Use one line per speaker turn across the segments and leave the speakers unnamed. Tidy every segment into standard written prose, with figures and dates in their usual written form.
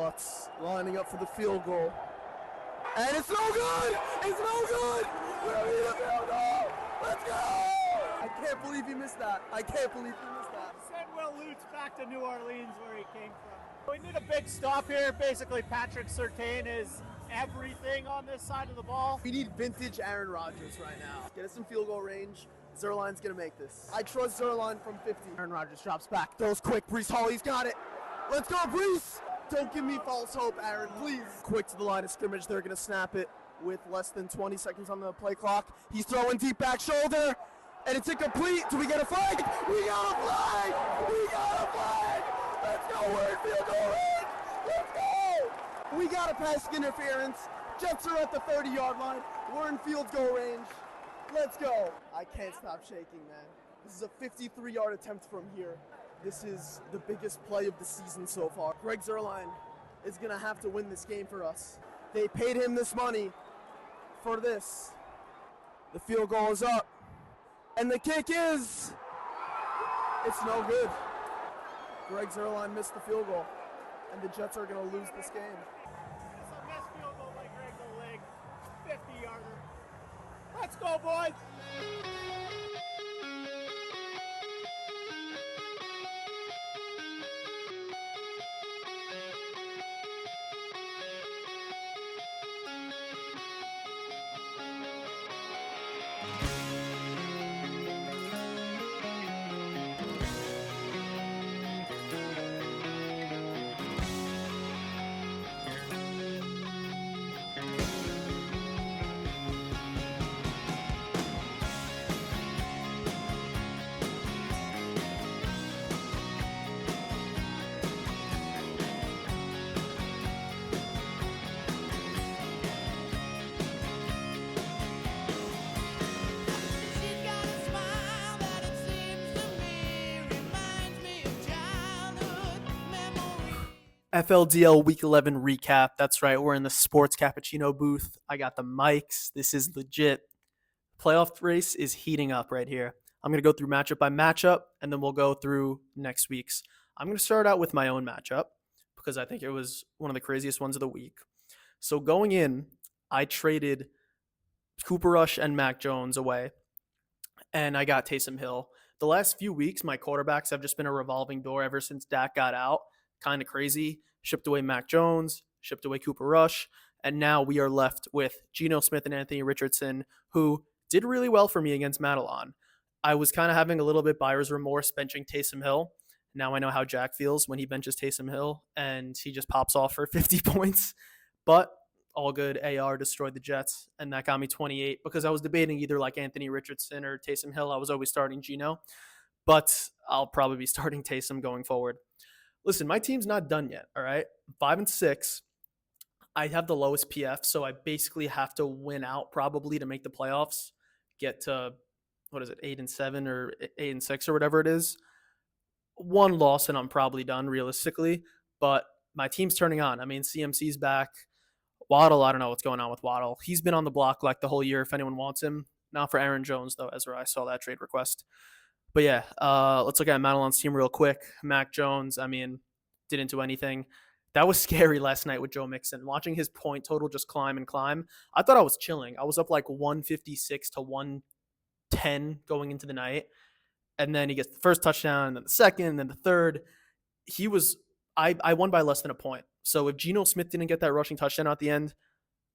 Lutz lining up for the field goal. And it's no good! It's no good! We don't need a field goal! Let's go! I can't believe he missed that. I can't believe he missed that.
Send Will Lutz back to New Orleans where he came from. We need a big stop here. Basically, Patrick Surtain is everything on this side of the ball.
We need vintage Aaron Rodgers right now. Get us some field goal range. Zerline's gonna make this. I trust Zerline from 50. Aaron Rodgers drops back. Throws quick. Breece Hall, he's got it. Let's go, Breece! Don't give me false hope, Aaron, please. Quick to the line of scrimmage. They're gonna snap it with less than 20 seconds on the play clock. He's throwing deep back shoulder, and it's incomplete. Do we get a flag? We got a flag! We got a flag! Let's go, we're in field goal range! Let's go! We got a pass interference. Jets are at the 30-yard line. We're in field goal range. Let's go. I can't stop shaking, man. This is a 53-yard attempt from here. This is the biggest play of the season so far. Greg Zuerlein is going to have to win this game for us. They paid him this money for this. The field goal is up. And the kick is... It's no good. Greg Zuerlein missed the field goal. And the Jets are going to lose this game.
It's a missed field goal by Greg Zuerlein. 50-yarder. Let's go, boys!
FLDL Week 11 recap. That's right, we're in the Sports Cappuccino booth. I got the mics. This is legit. Playoff race is heating up right here. I'm going to go through matchup by matchup, and then we'll go through next week's. I'm going to start out with my own matchup because I think it was one of the craziest ones of the week. So going in, I traded Cooper Rush and Mac Jones away, and I got Taysom Hill. The last few weeks, my quarterbacks have just been a revolving door ever since Dak got out. Kind of crazy. Shipped away Mac Jones, shipped away Cooper Rush, and now we are left with Geno Smith and Anthony Richardson, who did really well for me against Madelon. I was kind of having a little bit buyer's remorse benching Taysom Hill. Now I know how Jack feels when he benches Taysom Hill and he just pops off for 50 points. But all good. AR destroyed the Jets, and that got me 28 because I was debating either like Anthony Richardson or Taysom Hill. I was always starting Geno, but I'll probably be starting Taysom going forward. Listen, my team's not done yet, all right? 5-6. I have the lowest PF, so I basically have to win out probably to make the playoffs, get to, 8-7 or 8-6 or whatever it is. One loss and I'm probably done realistically, but my team's turning on. I mean, CMC's back. Waddle, I don't know what's going on with Waddle. He's been on the block like the whole year if anyone wants him. Not for Aaron Jones, though, Ezra. I saw that trade request. But yeah, let's look at Madelon's team real quick. Mac Jones, didn't do anything. That was scary last night with Joe Mixon. Watching his point total just climb and climb. I thought I was chilling. I was up like 156 to 110 going into the night. And then he gets the first touchdown, and then the second, and then the third. I won by less than a point. So if Geno Smith didn't get that rushing touchdown at the end,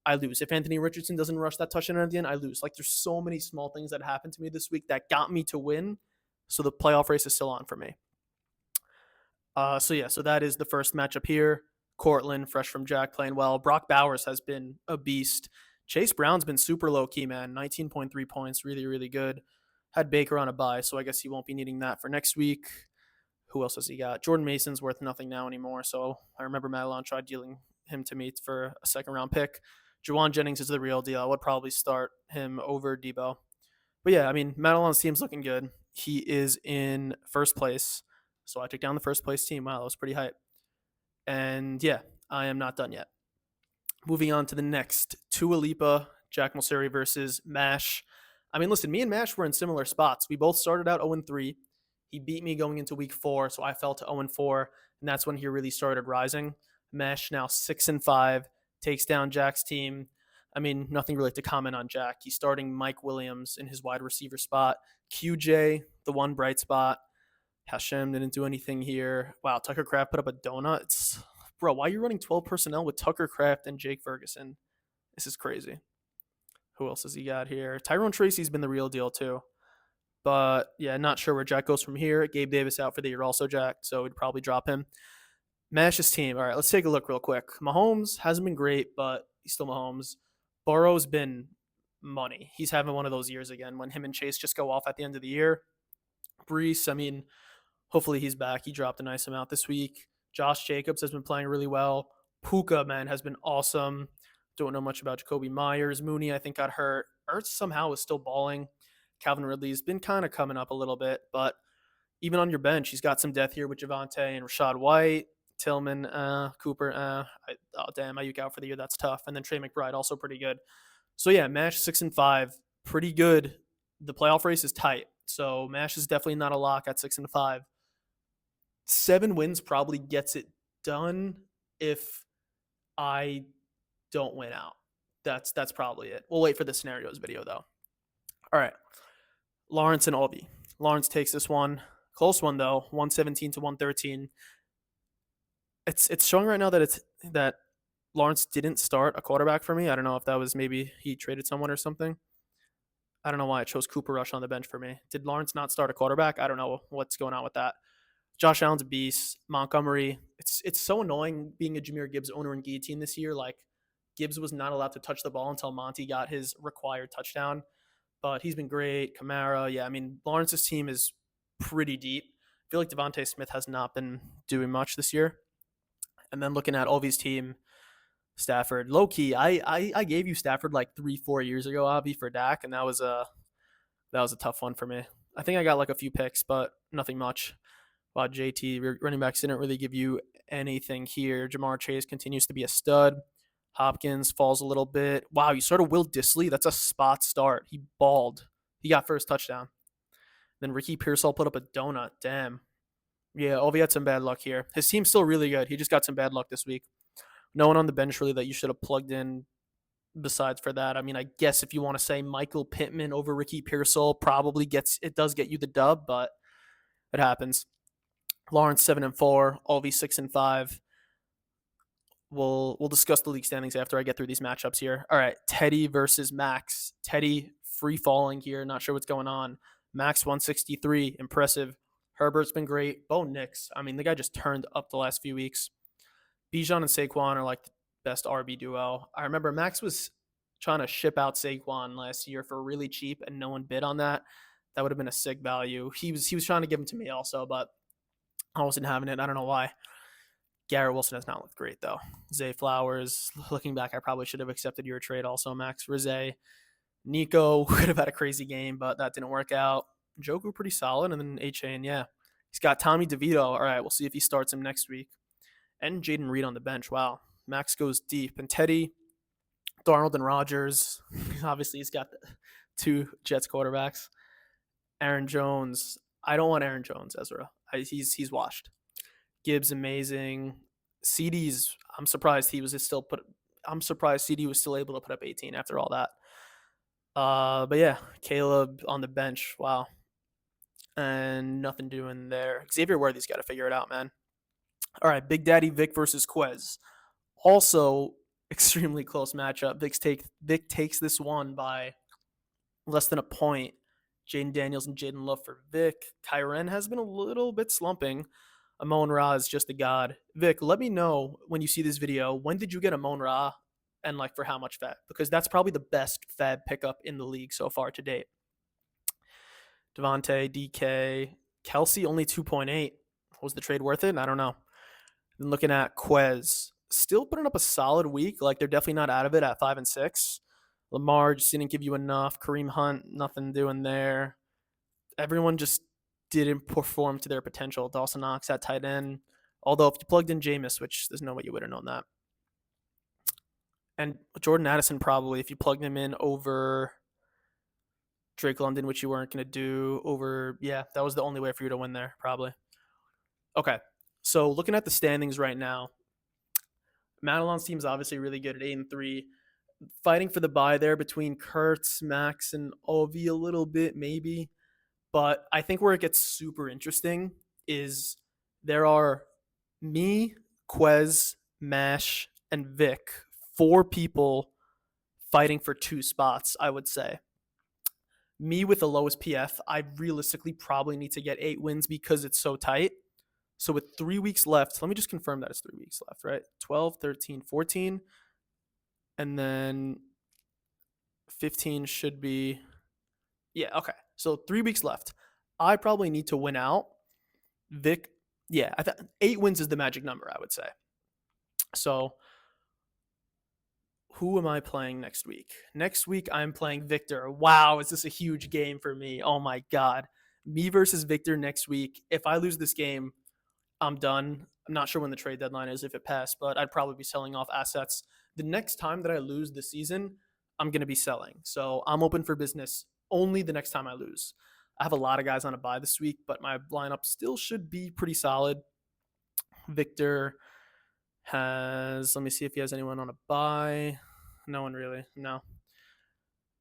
I lose. If Anthony Richardson doesn't rush that touchdown at the end, I lose. Like, there's so many small things that happened to me this week that got me to win. So the playoff race is still on for me. So that is the first matchup here. Cortland, fresh from Jack, playing well. Brock Bowers has been a beast. Chase Brown's been super low-key, man. 19.3 points, really, really good. Had Baker on a bye, so I guess he won't be needing that for next week. Who else has he got? Jordan Mason's worth nothing now anymore, so I remember Madelon tried dealing him to me for a second-round pick. Juwan Jennings is the real deal. I would probably start him over Debo. But yeah, Madelon's team's looking good. He is in first place. So I took down the first place team. Wow, that was pretty hype. And yeah, I am not done yet. Moving on to the next. Tua Lipa, Jack Mulseri versus Mash. Listen, me and Mash were in similar spots. We both started out 0-3. He beat me going into week 4, so I fell to 0-4, and that's when he really started rising. Mesh now 6-5, takes down Jack's team. I mean, nothing really to comment on Jack. He's starting Mike Williams in his wide receiver spot. QJ, the one bright spot. Hashem didn't do anything here. Wow, Tucker Kraft put up a donut. Bro, why are you running 12 personnel with Tucker Kraft and Jake Ferguson? This is crazy. Who else has he got here? Tyrone Tracy's been the real deal too. But yeah, not sure where Jack goes from here. Gabe Davis out for the year also, Jack, so we'd probably drop him. Mash's team. All right, let's take a look real quick. Mahomes hasn't been great, but he's still Mahomes. Burrow's been money. He's having one of those years again when him and Chase just go off at the end of the year. Brees, I mean, hopefully he's back. He dropped a nice amount this week. Josh Jacobs has been playing really well. Puka, man, has been awesome. Don't know much about Jacoby Myers. Mooney, I think, got hurt. Ertz somehow is still balling. Calvin Ridley's been kind of coming up a little bit, but even on your bench, he's got some depth here with Javonte and Rashad White, Tillman, Cooper. Ayuk out for the year. That's tough. And then Trey McBride, also pretty good. So yeah, Mash 6-5, pretty good. The playoff race is tight, so Mash is definitely not a lock at 6-5. 7 wins probably gets it done if I don't win out. That's probably it. We'll wait for the scenarios video though. All right, Lawrence and Albie. Lawrence takes this one. Close one though, 117-113. It's showing right now that Lawrence didn't start a quarterback for me. I don't know if that was maybe he traded someone or something. I don't know why it chose Cooper Rush on the bench for me. Did Lawrence not start a quarterback? I don't know what's going on with that. Josh Allen's a beast. Montgomery, it's so annoying being a Jahmyr Gibbs owner in Guillotine this year. Like, Gibbs was not allowed to touch the ball until Monty got his required touchdown. But he's been great. Kamara, yeah. I mean, Lawrence's team is pretty deep. I feel like Devontae Smith has not been doing much this year. And then looking at Alvy's team, Stafford, low key, I gave you Stafford like 3-4 years ago, Avi, for Dak, and that was a tough one for me. I think I got like a few picks, but nothing much. Wow, JT running backs didn't really give you anything here. Jamar Chase continues to be a stud. Hopkins falls a little bit. Wow, you started Will Dissly. That's a spot start. He balled. He got first touchdown. Then Ricky Pearsall put up a donut. Damn. Yeah, Ovi had some bad luck here. His team's still really good. He just got some bad luck this week. No one on the bench really that you should have plugged in besides for that. I mean, I guess if you want to say Michael Pittman over Ricky Pearsall probably does get you the dub, but it happens. Lawrence 7-4, Alvi 6-5. We'll discuss the league standings after I get through these matchups here. All right, Teddy versus Max. Teddy free falling here. Not sure what's going on. Max 163, impressive. Herbert's been great. Bo Nix, I mean, the guy just turned up the last few weeks. Bijan and Saquon are like the best RB duo. I remember Max was trying to ship out Saquon last year for really cheap, and no one bid on that. That would have been a sick value. He was trying to give him to me also, but I wasn't having it. I don't know why. Garrett Wilson has not looked great, though. Zay Flowers, looking back, I probably should have accepted your trade also, Max. Rizé. Nico could have had a crazy game, but that didn't work out. Njoku pretty solid, and then A-Chain, yeah. He's got Tommy DeVito. All right, we'll see if he starts him next week. And Jaden Reed on the bench. Wow. Max goes deep. And Teddy, Darnold, and Rodgers. Obviously, he's got the 2 Jets quarterbacks. Aaron Jones. I don't want Aaron Jones, Ezra. He's washed. Gibbs, amazing. CD's, I'm surprised CD was still able to put up 18 after all that. But yeah, Caleb on the bench. Wow. And nothing doing there. Xavier Worthy's got to figure it out, man. All right, Big Daddy Vic versus Quez. Also, extremely close matchup. Vic takes this one by less than a point. Jaden Daniels and Jaden Love for Vic. Kyren has been a little bit slumping. Amon Ra is just a god. Vic, let me know when you see this video, when did you get Amon Ra and like for how much fab? Because that's probably the best fab pickup in the league so far to date. Devontae, DK, Kelsey only 2.8. Was the trade worth it? I don't know. And looking at Quez, still putting up a solid week. Like, they're definitely not out of it at 5-6. Lamar just didn't give you enough. Kareem Hunt, nothing doing there. Everyone just didn't perform to their potential. Dawson Knox at tight end. Although if you plugged in Jameis, which there's no way you would have known that. And Jordan Addison probably, if you plugged him in over Drake London, which you weren't going to do that was the only way for you to win there, probably. Okay, so looking at the standings right now, Madelon's team's obviously really good at 8-3. Fighting for the bye there between Kurtz, Max, and Ovi a little bit, maybe. But I think where it gets super interesting is there are me, Quez, Mash, and Vic, 4 people fighting for 2 spots, I would say. Me with the lowest PF, I realistically probably need to get 8 wins because it's so tight. So with 3 weeks left, let me just confirm that it's 3 weeks left, right? 12, 13, 14, and then 15 should be, yeah, okay. So 3 weeks left. I probably need to win out. Vic, yeah, 8 wins is the magic number, I would say. So who am I playing next week? Next week, I'm playing Victor. Wow, is this a huge game for me? Oh my God. Me versus Victor next week. If I lose this game, I'm done. I'm not sure when the trade deadline is if it passed, but I'd probably be selling off assets. The next time that I lose this season, I'm going to be selling. So I'm open for business only the next time I lose. I have a lot of guys on a bye this week, but my lineup still should be pretty solid. Victor has, let me see if he has anyone on a bye. No one really, no.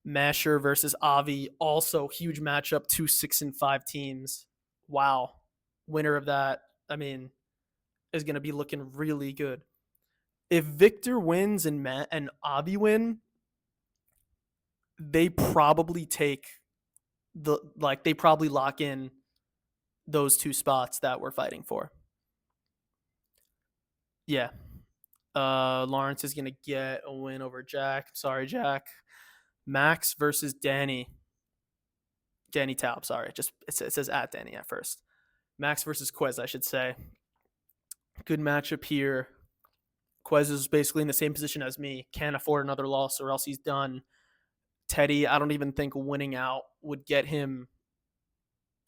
Masher versus Avi, also huge matchup, 2 6-5 teams. Wow. Winner of that, I mean, is going to be looking really good. If Victor wins and Matt and Avi win, they probably they probably lock in those 2 spots that we're fighting for. Yeah. Lawrence is going to get a win over Jack. Sorry, Jack. Max versus Danny. Danny Taub, sorry. Just it says at Danny at first. Max versus Quez, I should say. Good matchup here. Quez is basically in the same position as me. Can't afford another loss or else he's done. Teddy, I don't even think winning out would get him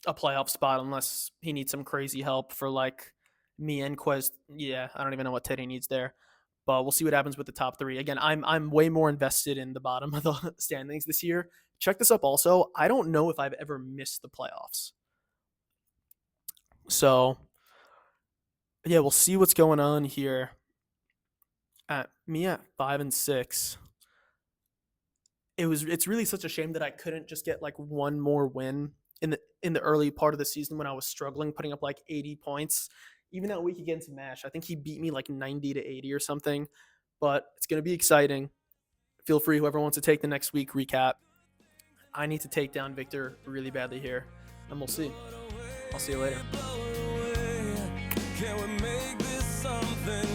a playoff spot unless he needs some crazy help for like me and Quez. Yeah, I don't even know what Teddy needs there. But we'll see what happens with the top 3. Again, I'm way more invested in the bottom of the standings this year. Check this up also. I don't know if I've ever missed the playoffs. So, yeah, we'll see what's going on here. At 5 and 6. It's really such a shame that I couldn't just get like one more win in the early part of the season when I was struggling, putting up like 80 points. Even that week against Mash, I think he beat me like 90 to 80 or something. But it's going to be exciting. Feel free, whoever wants to take the next week recap. I need to take down Victor really badly here, and we'll see. I'll see you later. Can we make this something?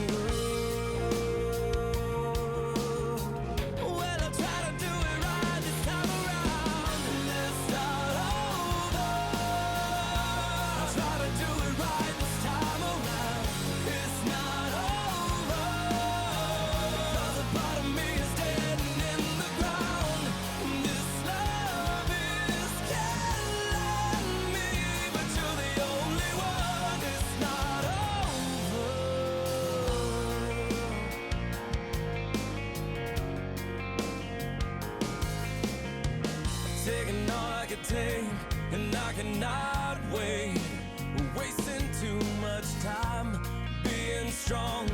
Taking all I could take, and I cannot wait. We're wasting too much time being strong.